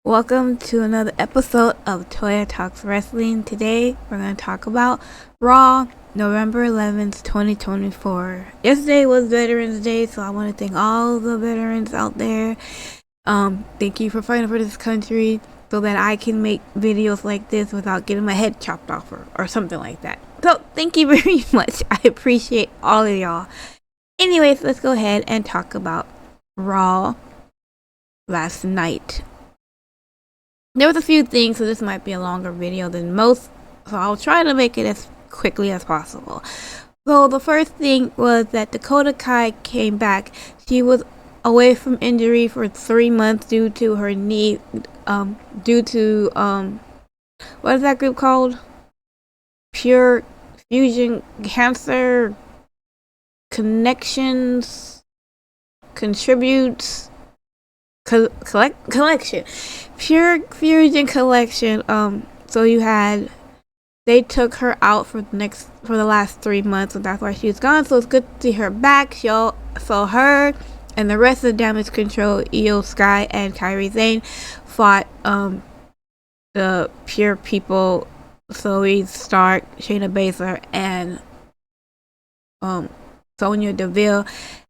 Welcome to another episode of Toya Talks Wrestling. Today we're going to talk about Raw, November 11th, 2024. Yesterday was Veterans Day, so I want to thank all the veterans out there. Thank you for fighting for this country so that I can make videos like this without getting my head chopped off or something like that. So thank you very much. I appreciate all of y'all. Anyways, let's go ahead and talk about Raw last night. There was a few things, so this might be a longer video than most, so I'll try to make it as quickly as possible. So the first thing was that Dakota Kai came back. She was away from injury for 3 months due to her knee, what is that group called? Pure Fusion Cancer Connections Contributes Collection. Pure Fusion Collection. So they took her out for the last 3 months, and that's why she was gone. So it's good to see her back. So her and the rest of Damage Control, Io Sky and Kairi Sane fought the Pure People, Zoe Stark, Shayna Baszler, and Sonya Deville,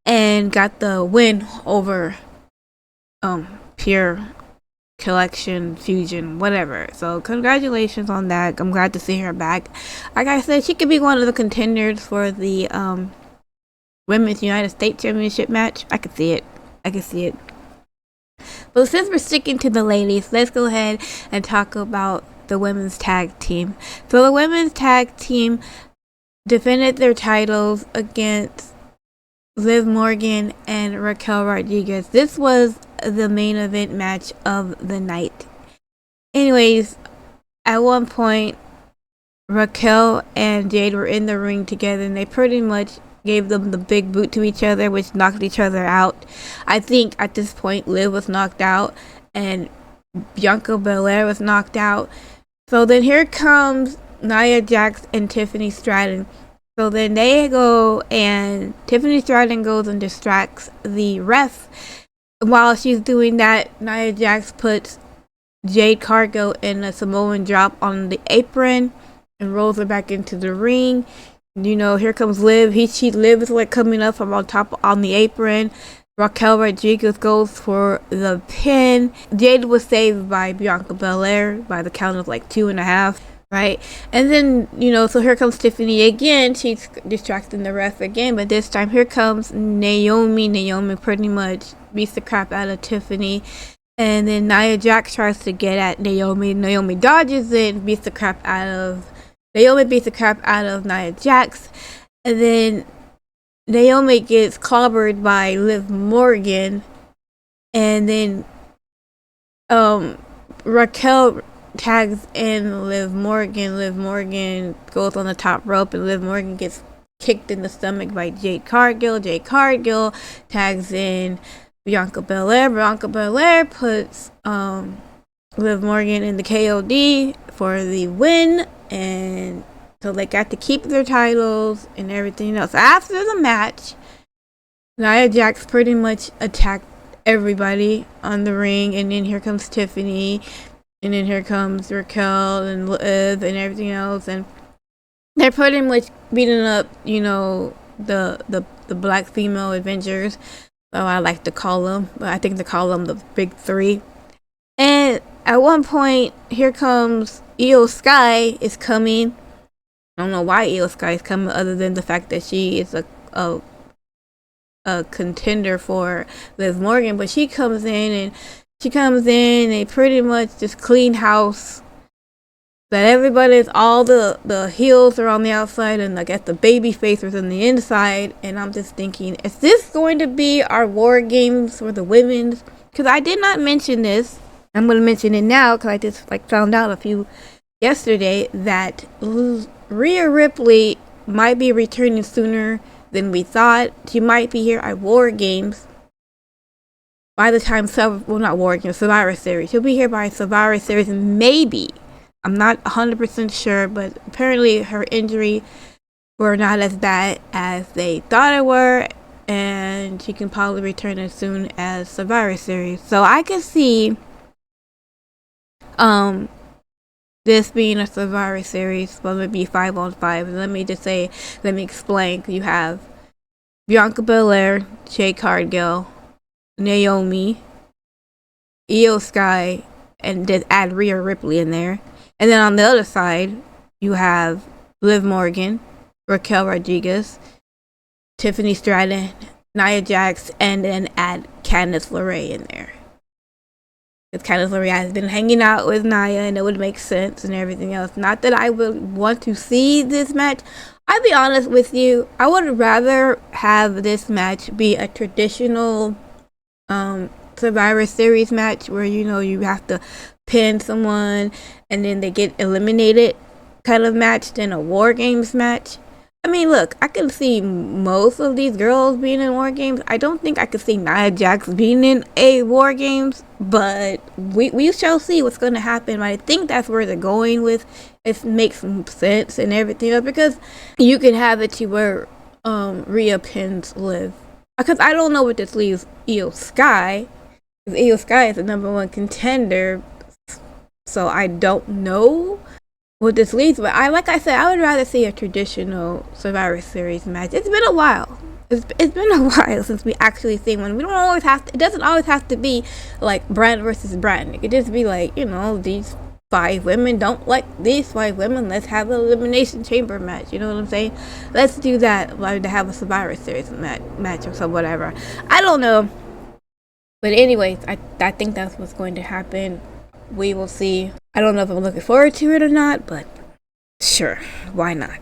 and got the win over Pure Collection, Fusion, whatever. So congratulations on that. I'm glad to see her back. Like I said, she could be one of the contenders for the Women's United States Championship match. I could see it. But since we're sticking to the ladies, let's go ahead and talk about the women's tag team. So the women's tag team defended their titles against Liv Morgan and Raquel Rodriguez. This was the main event match of the night. Anyways, at one point, Raquel and Jade were in the ring together, and they pretty much gave them the big boot to each other, which knocked each other out. I think at this point, Liv was knocked out, and Bianca Belair was knocked out. So then here comes Nia Jax and Tiffany Stratton. So then they go, and Tiffany Stratton goes and distracts the ref. While she's doing that, Nia Jax puts Jade Cargill in a Samoan drop on the apron and rolls her back into the ring. You know, here comes Liv. Liv is like coming up from on top on the apron. Raquel Rodriguez goes for the pin. Jade was saved by Bianca Belair by the count of like 2.5. Right, and then so here comes Tiffany again. She's distracting the ref again, but this time here comes Naomi. Naomi pretty much beats the crap out of Tiffany, and then Nia Jax tries to get at Naomi. Naomi dodges it, beats the crap out of Nia Jax, and then Naomi gets clobbered by Liv Morgan, and then Raquel tags in Liv Morgan. Liv Morgan goes on the top rope, and Liv Morgan gets kicked in the stomach by Jade Cargill. Jade Cargill tags in Bianca Belair. Bianca Belair puts Liv Morgan in the KOD for the win, and so they got to keep their titles and everything else. After the match, Nia Jax pretty much attacked everybody on the ring, and then here comes Tiffany. And then here comes Raquel and Liv and everything else, and they're pretty much beating up, the black female Avengers. So I like to call them, but I think they call them the Big Three. And at one point, here comes Io Sky is coming. I don't know why Io Sky is coming, other than the fact that she is a contender for Liv Morgan. But she comes in, and they pretty much just clean house. That everybody's, all the heels are on the outside, and I guess the baby faces on the inside. And I'm just thinking, is this going to be our War Games for the women's? Because I did not mention this. I'm going to mention it now because I just found out yesterday that Rhea Ripley might be returning sooner than we thought. She might be here at War Games. By the time Survivor Series. She'll be here by Survivor Series, maybe. I'm not 100% sure, but apparently her injury were not as bad as they thought it were, and she can probably return as soon as Survivor Series. So I can see Um, this being a Survivor Series, supposed to be 5-on-5. Let me explain. You have Bianca Belair, Jade Cargill, Naomi, Io Sky, and just add Rhea Ripley in there. And then on the other side, you have Liv Morgan, Raquel Rodriguez, Tiffany Stratton, Nia Jax, and then add Candice LeRae in there. Because Candice LeRae has been hanging out with Nia, and it would make sense and everything else. Not that I would want to see this match. I'll be honest with you, I would rather have this match be a traditional Survivor Series match where you have to pin someone and then they get eliminated kind of match than a War Games match. I mean, look, I can see most of these girls being in War Games. I don't think I could see Nia Jax being in a War Games, but we shall see what's going to happen. But I think that's where they're going with. It makes some sense and everything else, because you can have it to where Rhea pins Liv. Because I don't know what this leaves Io Sky. Because Io Sky is the #1 contender, so I don't know what this leads, but like I said, I would rather see a traditional Survivor Series match. It's been a while. It's been a while since we actually see one. We don't always have to, it doesn't always have to be like brand versus brand. It could just be like, these 5 women don't like these 5 women. Let's have an elimination chamber match. You know what I'm saying? Let's do that. Like to have a Survivor Series match or so whatever. I don't know. But anyways, I think that's what's going to happen. We will see. I don't know if I'm looking forward to it or not, but sure, why not?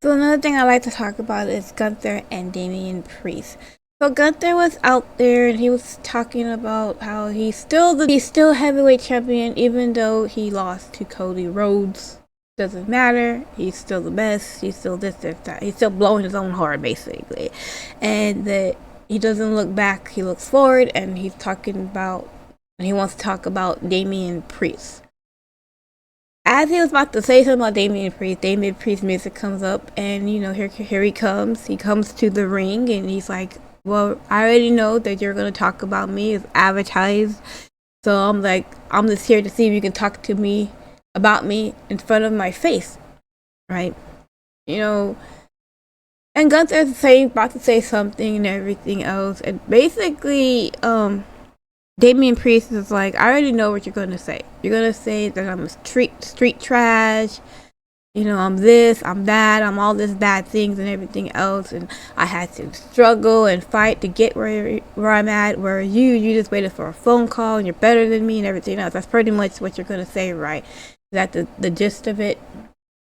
So another thing I like to talk about is Gunther and Damian Priest. So Gunther was out there and he was talking about how he's still heavyweight champion, even though he lost to Cody Rhodes. Doesn't matter. He's still the best. He's still this, that. He's still blowing his own horn, basically. And that he doesn't look back. He looks forward, and he wants to talk about Damian Priest. As he was about to say something about Damian Priest music comes up, and here he comes. He comes to the ring, and he's like, "Well, I already know that you're gonna talk about me. It's advertised, so I'm just here to see if you can talk to me about me in front of my face, right?" And Gunther's about to say something and everything else, and basically, Damian Priest is like, "I already know what you're gonna say. You're gonna say that I'm a street trash. I'm this, I'm that, I'm all this bad things and everything else, and I had to struggle and fight to get where I'm at. Where you just waited for a phone call and you're better than me and everything else." That's pretty much what you're gonna say, right? Is that the gist of it?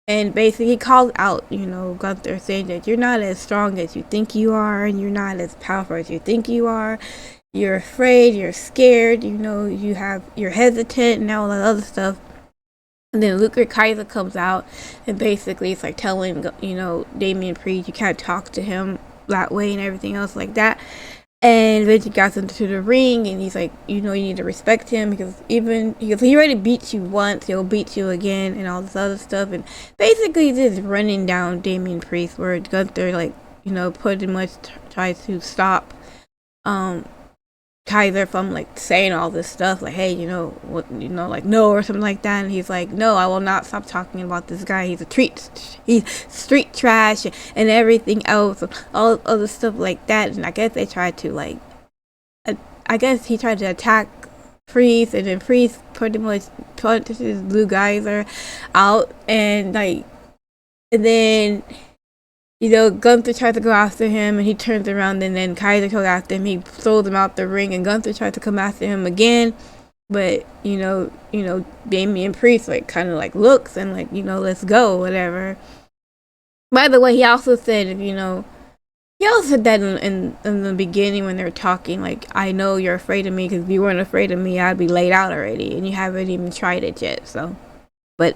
And basically, he called out, Gunther, saying that you're not as strong as you think you are, and you're not as powerful as you think you are. You're afraid, you're scared, you're hesitant and all that other stuff. And then Luke Kaiser comes out and basically it's like telling, Damian Priest, you can't talk to him that way and everything else like that. And then he got into the ring and he's like, you need to respect him because he already beat you once, he'll beat you again and all this other stuff. And basically just running down Damian Priest, where Gunther pretty much tries to stop Kaiser from saying all this stuff, hey, no, or something like that. And he's like, "No, I will not stop talking about this guy. He's street trash and everything else, all other stuff like that." And I guess they tried to he tried to attack Priest, and then Priest pretty much punches Blue Geyser out, and then Gunther tries to go after him, and he turns around, and then Kaiser goes after him. He throws him out the ring, and Gunther tries to come after him again, but Damian Priest kind of looks and let's go, whatever. By the way, he also said that in the beginning when they were talking, "I know you're afraid of me because if you weren't afraid of me, I'd be laid out already, and you haven't even tried it yet." So, but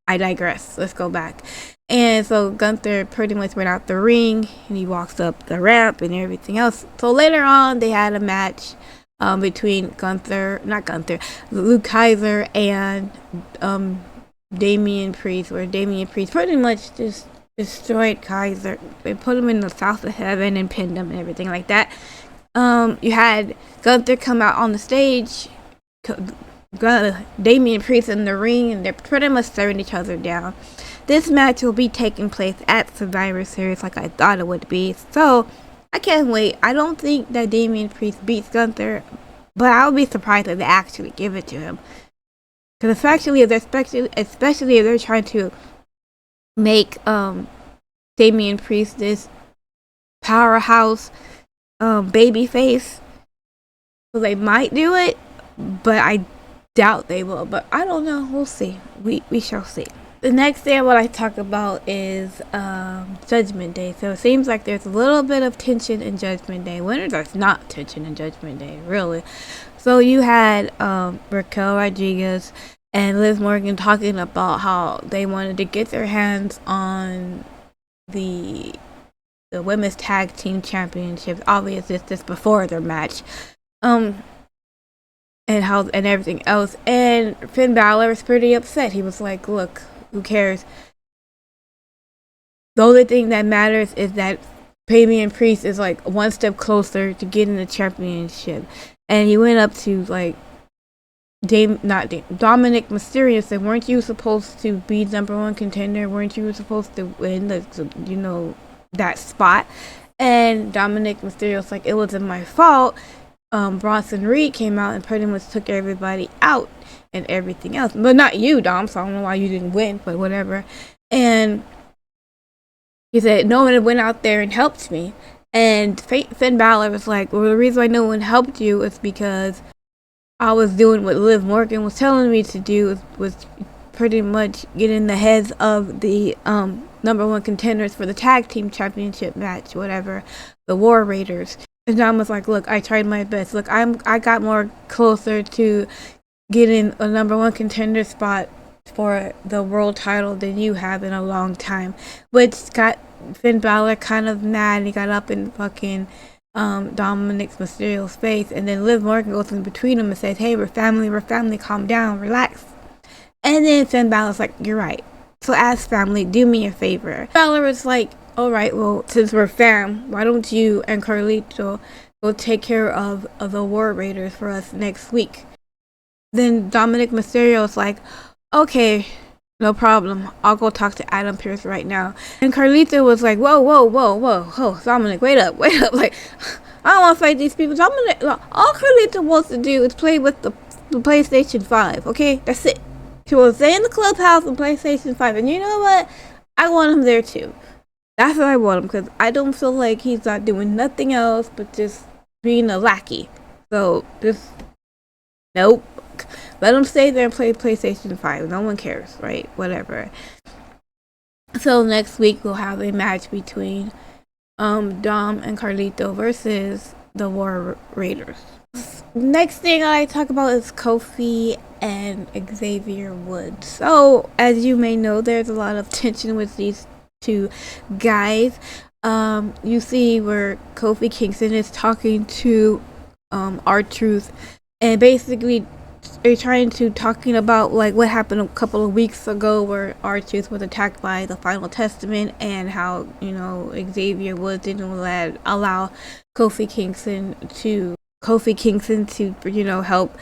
I digress. Let's go back. And so Gunther pretty much went out the ring and he walks up the ramp and everything else. So later on, they had a match between Luke Kaiser and Damian Priest, where Damian Priest pretty much just destroyed Kaiser. They put him in the south of heaven and pinned him and everything like that. You had Gunther come out on the stage. Damian Priest in the ring, and they're pretty much staring each other down. This match will be taking place at Survivor Series like I thought it would be. So, I can't wait. I don't think that Damian Priest beats Gunther, but I would be surprised if they actually give it to him. Because especially if they're trying to make Damian Priest this powerhouse babyface, so they might do it, but I doubt they will. But I don't know. We'll see. We shall see. The next thing what I talk about is Judgment Day. So it seems like there's a little bit of tension in Judgment Day. When there's not tension in Judgment Day, really. So you had Raquel Rodriguez and Liv Morgan talking about how they wanted to get their hands on the women's tag team championships. Obviously, it's just before their match. And everything else. And Finn Balor was pretty upset. He was like, look, who cares? The only thing that matters is that Damian Priest is like one step closer to getting the championship. And he went up to like Dominic Mysterio and said, weren't you supposed to be #1 contender? Weren't you supposed to win that spot? And Dominic Mysterio's like, it wasn't my fault. Bronson Reed came out and pretty much took everybody out and everything else. But not you, Dom, so I don't know why you didn't win, but whatever. And he said, no one went out there and helped me. And Finn Balor was like, well, the reason why no one helped you is because I was doing what Liv Morgan was telling me to do, was pretty much get in the heads of the #1 contenders for the tag team championship match, whatever, the War Raiders. And John was like, look, I tried my best. Look, I got more closer to getting a #1 contender spot for the world title than you have in a long time. Which got Finn Balor kind of mad. He got up in fucking Dominic Mysterio's face. And then Liv Morgan goes in between them and says, hey, we're family, calm down, relax. And then Finn Balor's like, you're right. So as family, do me a favor. Balor was like, alright, well, since we're fam, why don't you and Carlito go take care of the War Raiders for us next week? Then Dominic Mysterio's like, okay, no problem. I'll go talk to Adam Pearce right now. And Carlito was like, whoa, Dominic, wait up. Like, I don't want to fight these people. Dominic, all Carlito wants to do is play with the PlayStation 5, okay? That's it. He will stay in the clubhouse and PlayStation 5. And you know what? I want him there too. That's what I want him, because I don't feel like he's not doing nothing else but just being a lackey. So, just, nope. Let him stay there and play PlayStation 5. No one cares, right? Whatever. So, next week we'll have a match between Dom and Carlito versus the War Raiders. Next thing I talk about is Kofi and Xavier Woods. So, as you may know, there's a lot of tension with these two guys. You see where Kofi Kingston is talking to R-Truth, and basically they're talking about like what happened a couple of weeks ago where R-Truth was attacked by the Final Testament, and how Xavier Woods didn't allow Kofi Kingston to help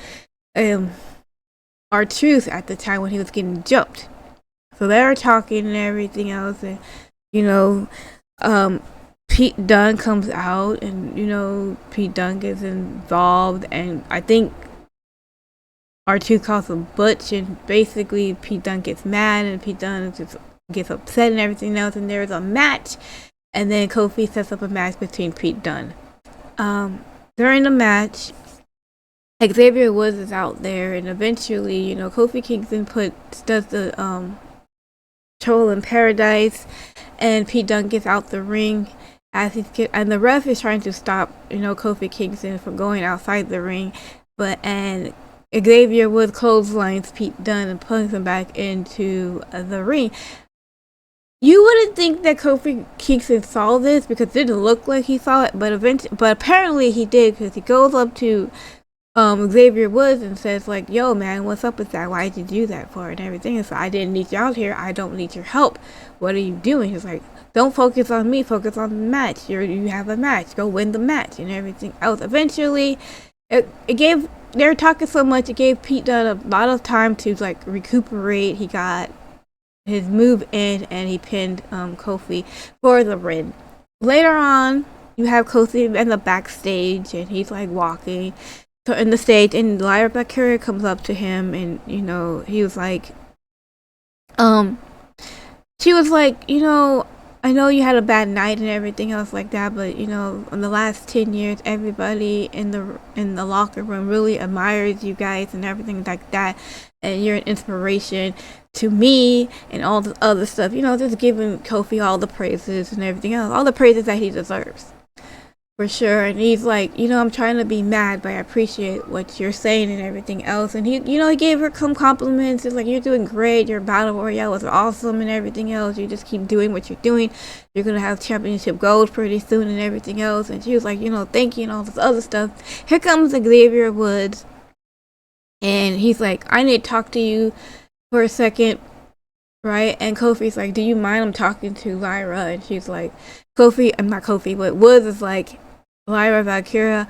R-Truth at the time when he was getting jumped. So they were talking and everything else, and Pete Dunne comes out, and Pete Dunne gets involved, and I think R2 calls him Butch, and basically Pete Dunne gets mad, and Pete Dunne just gets upset and everything else, and there's a match, and then Kofi sets up a match between Pete Dunne. During the match, Xavier Woods is out there, and eventually, Kofi Kingston does the Troll in Paradise, and Pete Dunne gets out the ring and the ref is trying to stop Kofi Kingston from going outside the ring, and Xavier Woods clotheslines Pete Dunne and pulls him back into the ring. You wouldn't think that Kofi Kingston saw this because it didn't look like he saw it, but apparently he did, because he goes up to Xavier Woods and says like, yo man, what's up with that? Why did you do that for? And everything. And so, I didn't need you out here. I don't need your help. What are you doing? He's like, don't focus on me. Focus on the match. You have a match. Go win the match and everything else. Eventually, it gave, they were talking so much, it gave Pete Dunne a lot of time to like recuperate. He got his move in and he pinned Kofi for the win. Later on, you have Kofi in the backstage and he's like walking in the stage, and Lyra Valkyria comes up to him, and you know, he was like, she was like, you know, I know you had a bad night and everything else like that, but you know, in the last 10 years, everybody in the locker room really admires you guys and everything like that, and you're an inspiration to me and all this other stuff. You know, just giving Kofi all the praises and everything else, all the praises that he deserves. For sure. And he's like, you know, I'm trying to be mad, but I appreciate what you're saying and everything else. And he, you know, he gave her some compliments. It's like, you're doing great. Your battle royale was awesome and everything else. You just keep doing what you're doing. You're going to have championship gold pretty soon and everything else. And she was like, you know, thank you and all this other stuff. Here comes Xavier Woods. And he's like, I need to talk to you for a second. Right? And Kofi's like, do you mind? I'm talking to Lyra. And she's like, I'm not Kofi, but Woods is like, Lyra Valkyria,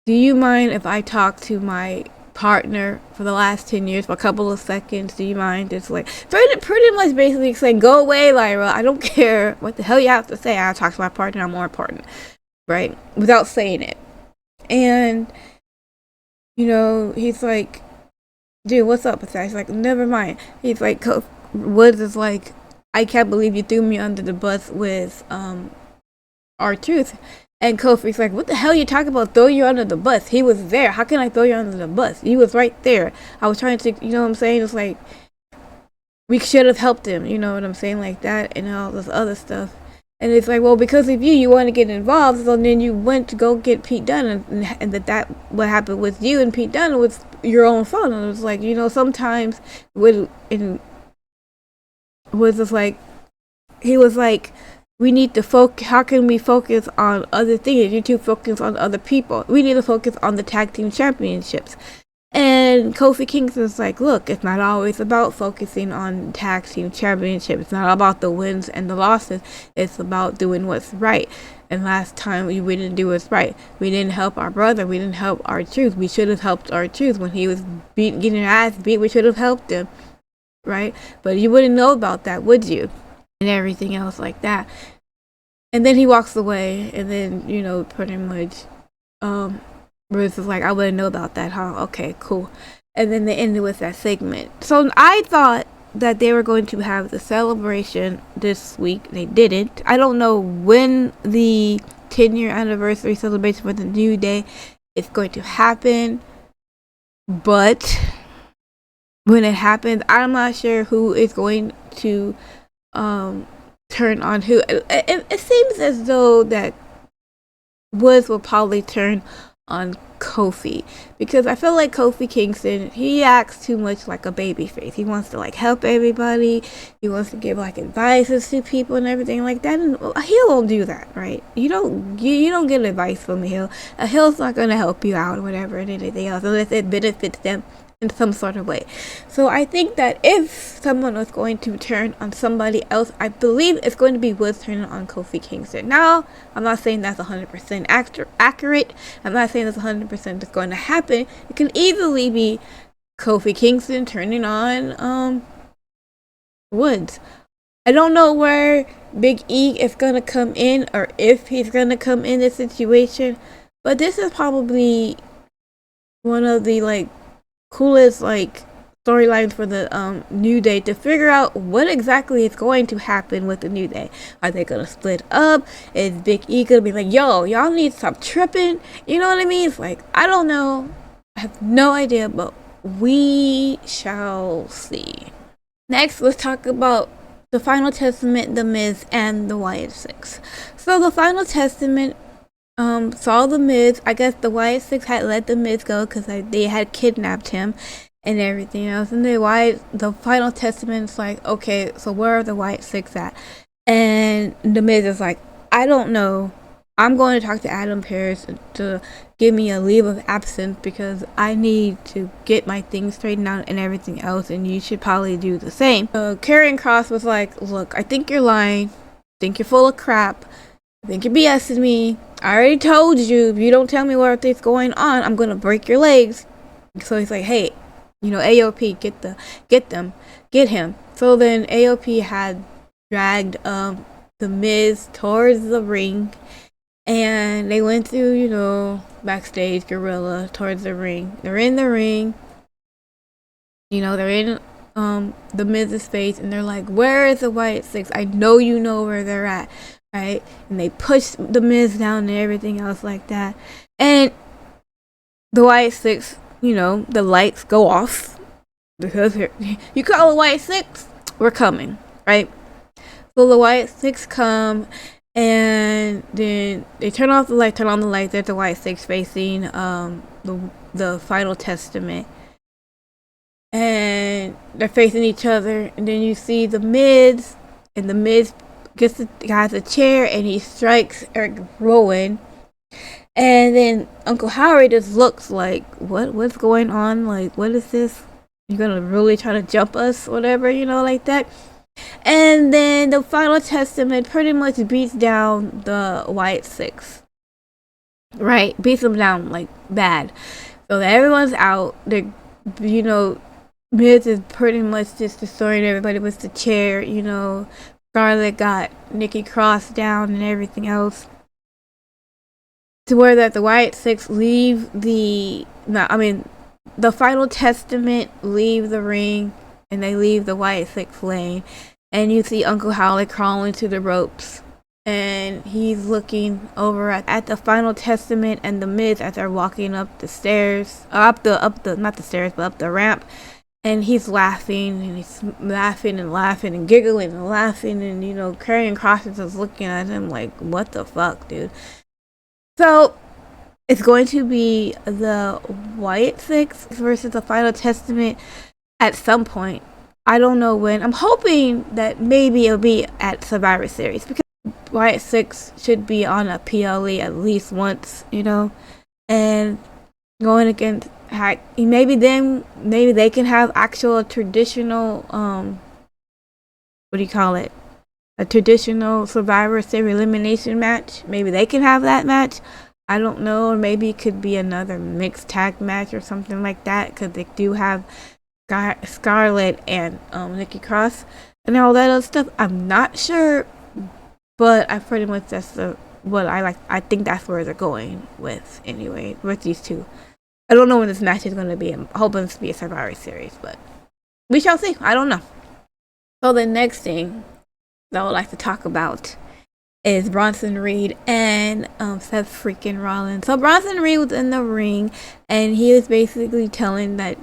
do you mind if I talk to my partner for the last 10 years for a couple of seconds? Do you mind? It's like, pretty much basically saying, go away, Lyra. I don't care what the hell you have to say. I'll talk to my partner. I'm more important. Right? Without saying it. And, you know, he's like, dude, what's up with that? He's like, never mind. He's like, Woods is like, I can't believe you threw me under the bus with R-Truth. And Kofi's like, what the hell are you talking about? Throw you under the bus. He was there. How can I throw you under the bus? He was right there. I was trying to, you know what I'm saying? It's like, we should have helped him. You know what I'm saying? Like that and all this other stuff. And it's like, well, because of you want to get involved. So then you went to go get Pete Dunne. And that what happened with you and Pete Dunne was your own fault. And it was like, you know, sometimes was just like, he was like, we need to focus. How can we focus on other things? You two focus on other people. We need to focus on the tag team championships. And Kofi Kingston's like, look, it's not always about focusing on tag team championships. It's not about the wins and the losses. It's about doing what's right. And last time we didn't do what's right. We didn't help our brother. We didn't help R-Truth. We should have helped R-Truth when he was getting his ass beat. We should have helped him, right? But you wouldn't know about that, would you? And everything else like that. And then he walks away, and then, you know, pretty much, Bruce is like, I wouldn't know about that, huh? Okay, cool. And then they ended with that segment. So I thought that they were going to have the celebration this week. They didn't. I don't know when the 10-year anniversary celebration for the New Day is going to happen, but when it happens, I'm not sure who is going to, turn on who. It seems as though that Woods will probably turn on Kofi, because I feel like Kofi Kingston, he acts too much like a baby face. He wants to like help everybody. He wants to give like advices to people and everything like that. And Hill won't do that, right? You don't get advice from Hill. Hill's not gonna help you out or whatever and anything else unless it benefits them in some sort of way. So I think that if someone was going to turn on somebody else, I believe it's going to be Woods turning on Kofi Kingston. Now, I'm not saying that's 100% accurate. I'm not saying that's 100% that's going to happen. It can easily be Kofi Kingston turning on Woods. I don't know where Big E is going to come in, or if he's going to come in this situation, but this is probably one of the like coolest like storylines for the New Day, to figure out what exactly is going to happen with the New Day. Are they gonna split up? Is Big E gonna be like, yo, y'all need to stop tripping? You know what I mean? It's like, I don't know. I have no idea, but we shall see. Next, let's talk about the Final Testament, The Miz, and the Wyatt Six. So the Final Testament saw the Miz. I guess the Wyatt Six had let the Miz go because they had kidnapped him and everything else. And the Final Testament's like, okay, so where are the Wyatt Six at? And the Miz is like, I don't know. I'm going to talk to Adam Pearce to give me a leave of absence because I need to get my things straightened out and everything else, and you should probably do the same. Karrion Kross was like, look, I think you're lying. I think you're full of crap. I think you're BSing me. I already told you, if you don't tell me what's going on, I'm gonna break your legs. So he's like, hey, AOP, get him. So then AOP had dragged the Miz towards the ring, and they went through, backstage gorilla towards the ring. They're in the ring. They're in the Miz's face, and they're like, where is the White Six? I know you know where they're at, right? And they push the Miz down and everything else like that. And the White Six, the lights go off. Because you call the White Six, we're coming, right? So the White Six come, and then they turn on the light. There's the White Six facing the Final Testament, and they're facing each other. And then you see the Miz, and the Miz gets the guy's a chair, and he strikes Eric Rowan. And then Uncle Howard just looks like, what's going on? Like, what is this? You're gonna really try to jump us, whatever, like that. And then the Final Testament pretty much beats down the White Six. Right? Beats them down, like, bad. So everyone's out. Miz is pretty much just destroying everybody with the chair, Scarlett got Nikki Cross down and everything else. To where that the White Six leave the Final Testament leave the ring, and they leave the White Six lane, and you see Uncle Howley crawling to the ropes, and he's looking over at the Final Testament and the Miz as they're walking up the stairs, up the ramp, and he's laughing and giggling and laughing, and Karrion Kross is just looking at him like, what the fuck, dude? So it's going to be the White Six versus the Final Testament at some point. I don't know when. I'm hoping that maybe it'll be at Survivor Series, because White Six should be on a PLE at least once, and going against Hack. Maybe they can have actual traditional what do you call it? A traditional Survivor Series elimination match. Maybe they can have that match. I don't know. Or maybe it could be another mixed tag match or something like that, because they do have Scarlett and Nikki Cross and all that other stuff. I'm not sure, but I pretty much what I like. I think that's where they're going with anyway, with these two. I don't know when this match is going to be. I'm hoping to be a Survivor Series, but we shall see. I don't know. So the next thing that I would like to talk about is Bronson Reed and Seth freaking Rollins. So Bronson Reed was in the ring, and he was basically telling that,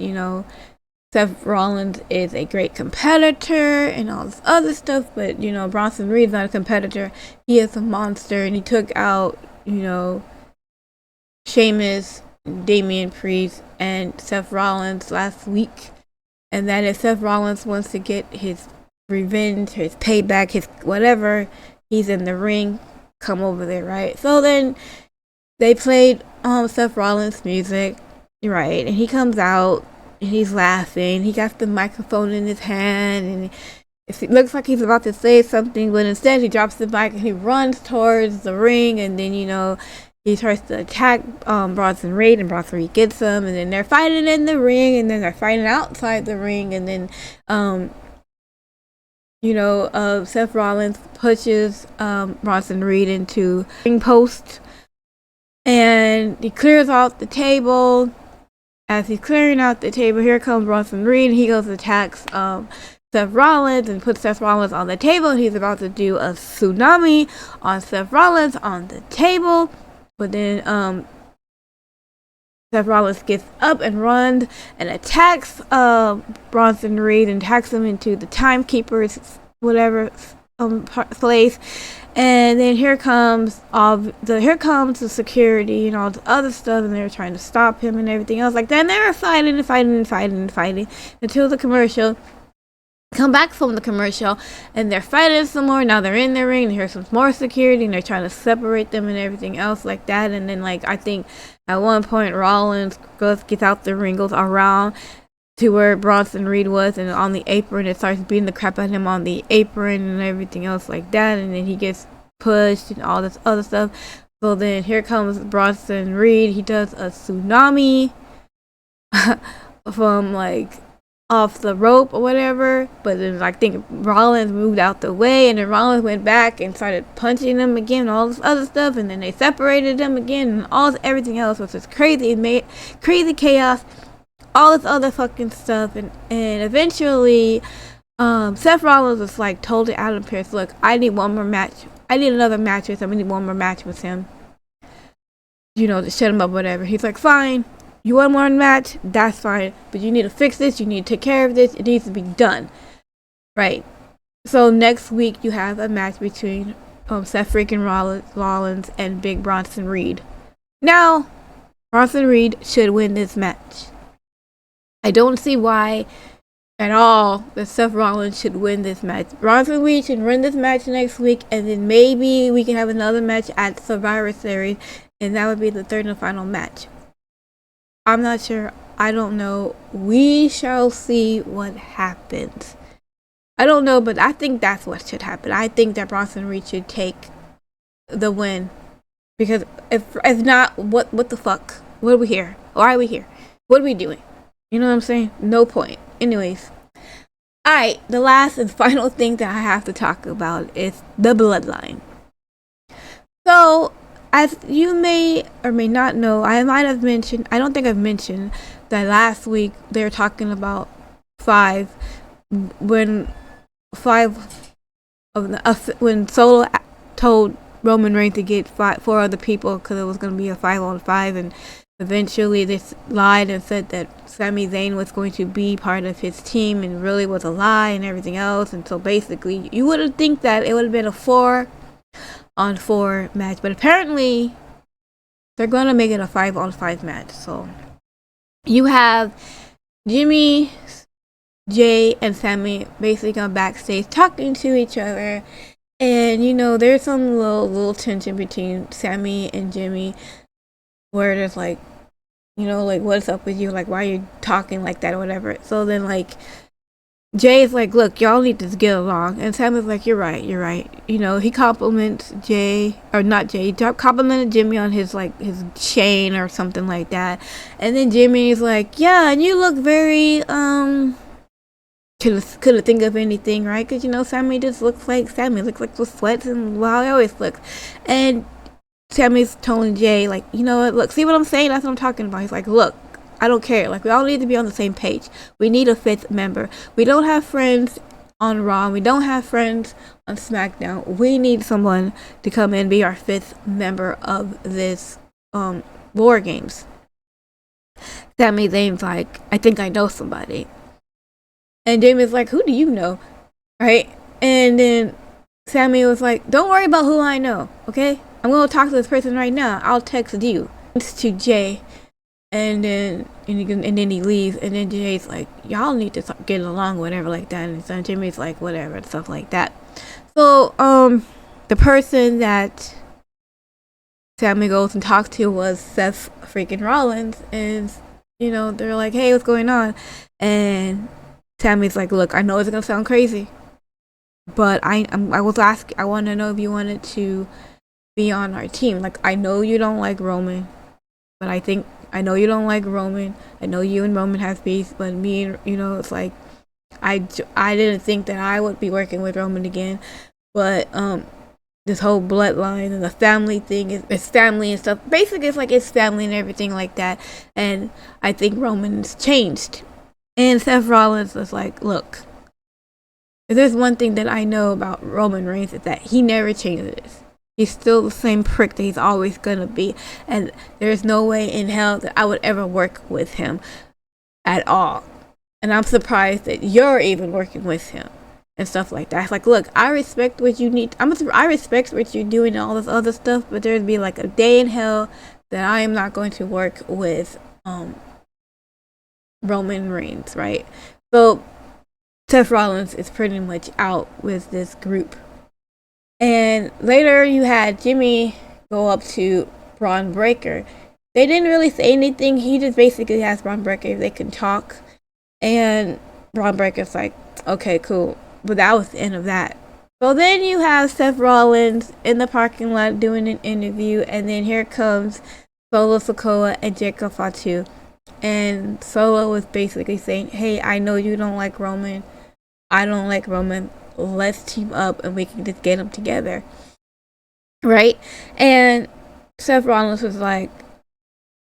Seth Rollins is a great competitor and all this other stuff, but, Bronson Reed's not a competitor. He is a monster, and he took out, Sheamus, Damian Priest, and Seth Rollins last week. And that if Seth Rollins wants to get his revenge, his payback, his whatever, he's in the ring, come over there, right? So then they played Seth Rollins music, right? And he comes out and he's laughing. He got the microphone in his hand, and it looks like he's about to say something, but instead he drops the mic and he runs towards the ring, and then he tries to attack Bronson Reed, and Bronson Reed gets him, and then they're fighting in the ring, and then they're fighting outside the ring, and then Seth Rollins pushes Bronson Reed into the ring post, and he clears out the table. As he's clearing out the table, here comes Bronson Reed. He goes and attacks Seth Rollins and puts Seth Rollins on the table. And he's about to do a tsunami on Seth Rollins on the table, but then Seth Rollins gets up and runs and attacks Bronson Reed and attacks him into the timekeeper's whatever place. And then here comes the security and all the other stuff, and they were trying to stop him and everything else like that. And they were fighting until the commercial. Come back from the commercial, and they're fighting some more. Now they're in the ring, and here's some more security, and they're trying to separate them and everything else like that. And then, I think at one point Rollins gets out the ring, goes around to where Bronson Reed was, and on the apron, it starts beating the crap out of him on the apron and everything else like that. And then he gets pushed and all this other stuff. So then here comes Bronson Reed. He does a tsunami from like off the rope or whatever, but then I think Rollins moved out the way, and then Rollins went back and started punching them again, all this other stuff, and then they separated them again, and everything else was just crazy. It made crazy chaos, all this other fucking stuff, and eventually, Seth Rollins was like told to Adam Pearce, look, I need one more match. I need another match with him. I need one more match with him. You know, to shut him up, whatever. He's like, fine. You want more match? That's fine. But you need to fix this. You need to take care of this. It needs to be done. Right. So next week you have a match between Seth freaking Rollins and Big Bronson Reed. Now, Bronson Reed should win this match. I don't see why at all that Seth Rollins should win this match. Bronson Reed should win this match next week, and then maybe we can have another match at Survivor Series, and that would be the third and final match. I'm not sure. I don't know. We shall see what happens. I don't know, but I think that's what should happen. I think that Bronson Reed should take the win. Because if not, what the fuck? What are we here? Why are we here? What are we doing? You know what I'm saying? No point. Anyways. Alright, the last and final thing that I have to talk about is the bloodline. So, as you may or may not know, I might have mentioned, I don't think I've mentioned, that last week they were talking about when Solo told Roman Reigns to get 4 other people because it was going to be a 5-on-5, and eventually they lied and said that Sami Zayn was going to be part of his team, and really was a lie and everything else. And so basically you wouldn't think that it would have been a 4-on-4 match, but apparently they're going to make it a 5-on-5 match. So you have Jimmy, Jay, and Sami basically on backstage talking to each other, and you know there's some little tension between Sami and Jimmy, where there's like, you know, like, what's up with you, like, why are you talking like that or whatever. So then like Jay is like, look, y'all need to get along, and Sami's like, you're right. You know, he compliments he complimented Jimmy on his chain or something like that, and then Jimmy's like, yeah, and you look very couldn't think of anything, right? Because you know Sami just looks like Sami, looks like with sweats and how he always looks. And Sami's telling Jay, like, you know what, look, see what I'm saying? That's what I'm talking about. He's like, look, I don't care. Like, we all need to be on the same page. We need a 5th member. We don't have friends on Raw. We don't have friends on SmackDown. We need someone to come in and be our 5th member of this War Games. Sami Zayn's like, I think I know somebody. And Jamie's like, who do you know? Right? And then Sami was like, don't worry about who I know, okay? I'm going to talk to this person right now. I'll text you. It's to Jay. And then he leaves. And then Jay's like, y'all need to get along, whatever, like that. And so Jimmy's like, whatever, and stuff like that. So, the person that Sami goes and talks to was Seth freaking Rollins. And, you know, they're like, hey, what's going on? And Sami's like, look, I know it's gonna sound crazy, but I want to know if you wanted to be on our team. Like, I know you don't like Roman, but I know you don't like Roman. I know you and Roman have beef, but me and, you know, it's like, I didn't think that I would be working with Roman again, but this whole bloodline and the family thing it's family and stuff. Basically, it's like it's family and everything like that. And I think Roman's changed. And Seth Rollins was like, look, if there's one thing that I know about Roman Reigns, is that he never changes. He's still the same prick that he's always gonna be. And there's no way in hell that I would ever work with him at all. And I'm surprised that you're even working with him and stuff like that. It's like, look, I respect what you need. I respect what you're doing and all this other stuff, but there'd be like a day in hell that I am not going to work with Roman Reigns, right? So Seth Rollins is pretty much out with this group. And later you had Jimmy go up to Braun Breaker. They didn't really say anything. He just basically asked Braun Breaker if they can talk. And Braun Breaker's like, okay, cool. But that was the end of that. So then you have Seth Rollins in the parking lot doing an interview, and then here comes Solo Sikoa and Jacob Fatu. And Solo was basically saying, hey, I know you don't like Roman. I don't like Roman. Let's team up and we can just get them together. Right? And Seth Rollins was like,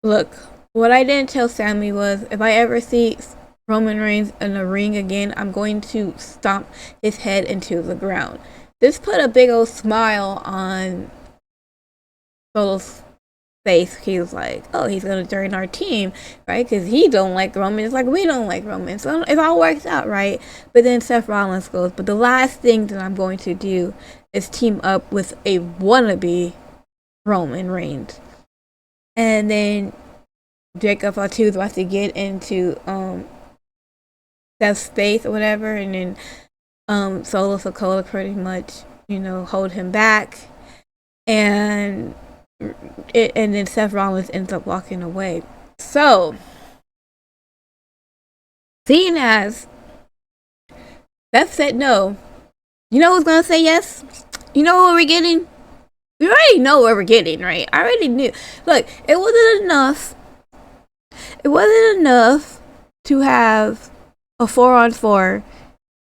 look, what I didn't tell Sammy was if I ever see Roman Reigns in the ring again, I'm going to stomp his head into the ground. This put a big old smile on Solo's face. He was like, oh, he's gonna join our team, right? Because he don't like Roman. It's like we don't like Roman. So it all works out, right? But then Seth Rollins goes, but the last thing that I'm going to do is team up with a wannabe Roman Reigns. And then Jacob Fatu is about to get into Seth's face or whatever, and then Solo Sikoa pretty much, hold him back, and then Seth Rollins ends up walking away. So, seeing as Seth said no, you know who's gonna say yes? You know what we're getting? We already know what we're getting, right? I already knew. Look, it wasn't enough. It wasn't enough to have a 4-on-4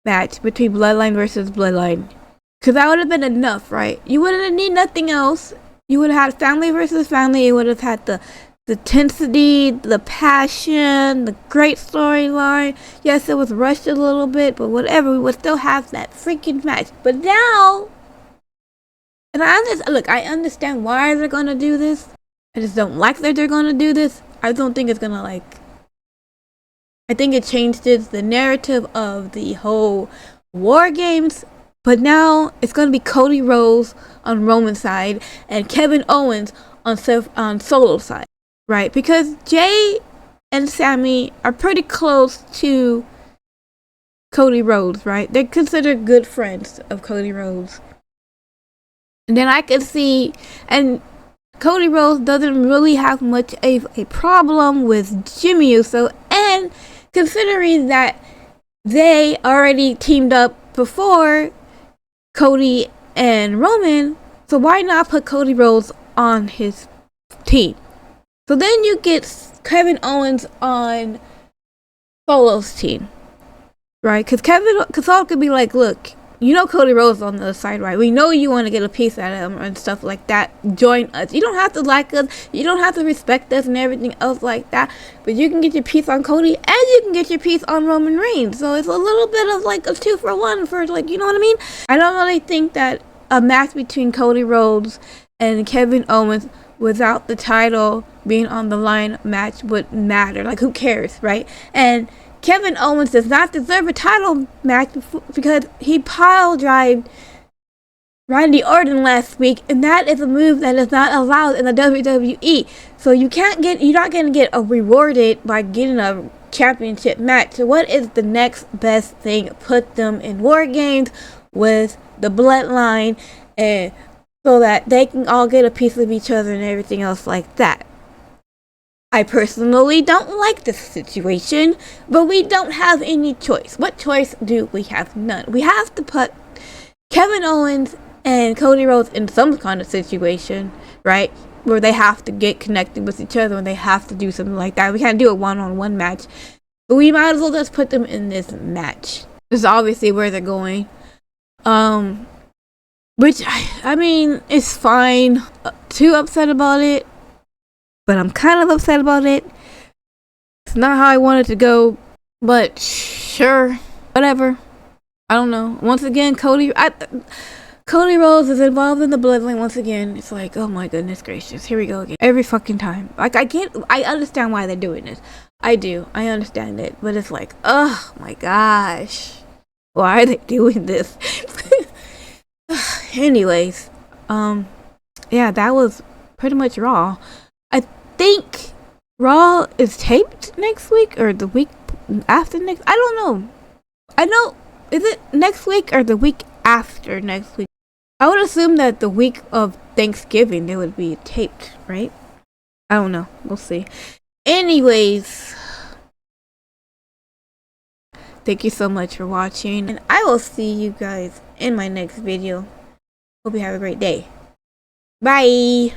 match between Bloodline versus Bloodline, because that would have been enough, right? You wouldn't need nothing else. You would have had family versus family. You would have had the intensity, the passion, the great storyline. Yes, it was rushed a little bit, but whatever. We would still have that freaking match. But now, and I understand why they're gonna do this. I just don't like that they're gonna do this. I don't think it's gonna I think it changes the narrative of the whole War Games. But now it's gonna be Cody Rhodes on Roman's side and Kevin Owens on Solo's side, right? Because Jay and Sammy are pretty close to Cody Rhodes, right? They're considered good friends of Cody Rhodes. And then I can see, and Cody Rhodes doesn't really have much of a problem with Jimmy Uso, and considering that they already teamed up before Cody and Roman, so why not put Cody Rhodes on his team? So then you get Kevin Owens on Solo's team, right? Because Solo could be like, look, Cody Rhodes on the other side, right? We know you want to get a piece out of him and stuff like that. Join us. You don't have to like us. You don't have to respect us and everything else like that. But you can get your piece on Cody and you can get your piece on Roman Reigns. So it's a little bit of like a 2-for-1 for you know what I mean? I don't really think that a match between Cody Rhodes and Kevin Owens without the title being on the line match would matter. Like, who cares, right? And Kevin Owens does not deserve a title match because he pile-drived Randy Orton last week, and that is a move that is not allowed in the WWE. So you're not gonna get rewarded by getting a championship match. So what is the next best thing? Put them in War Games with the Bloodline, and so that they can all get a piece of each other and everything else like that. I personally don't like this situation, but we don't have any choice. What choice do we have? None. We have to put Kevin Owens and Cody Rhodes in some kind of situation, right? Where they have to get connected with each other and they have to do something like that. We can't do a one-on-one match, but we might as well just put them in this match. This is obviously where they're going. Which, I mean, it's fine. Too upset about it, but I'm kind of upset about it. It's not how I wanted to go, but sure, whatever. I don't know. Once again, Cody Rhodes is involved in the Bloodline once again. It's like, oh my goodness gracious, here we go again. Every fucking time. Like, I understand why they're doing this. I do. I understand it. But it's like, oh my gosh. Why are they doing this? Anyways, yeah, that was pretty much Raw. I think Raw is taped next week or the week after next. I don't know. I know, is it next week or the week after next week? I would assume that the week of Thanksgiving it would be taped, right? I don't know. We'll see. Anyways, Thank you so much for watching, and I will see you guys in my next video. Hope you have a great day. Bye.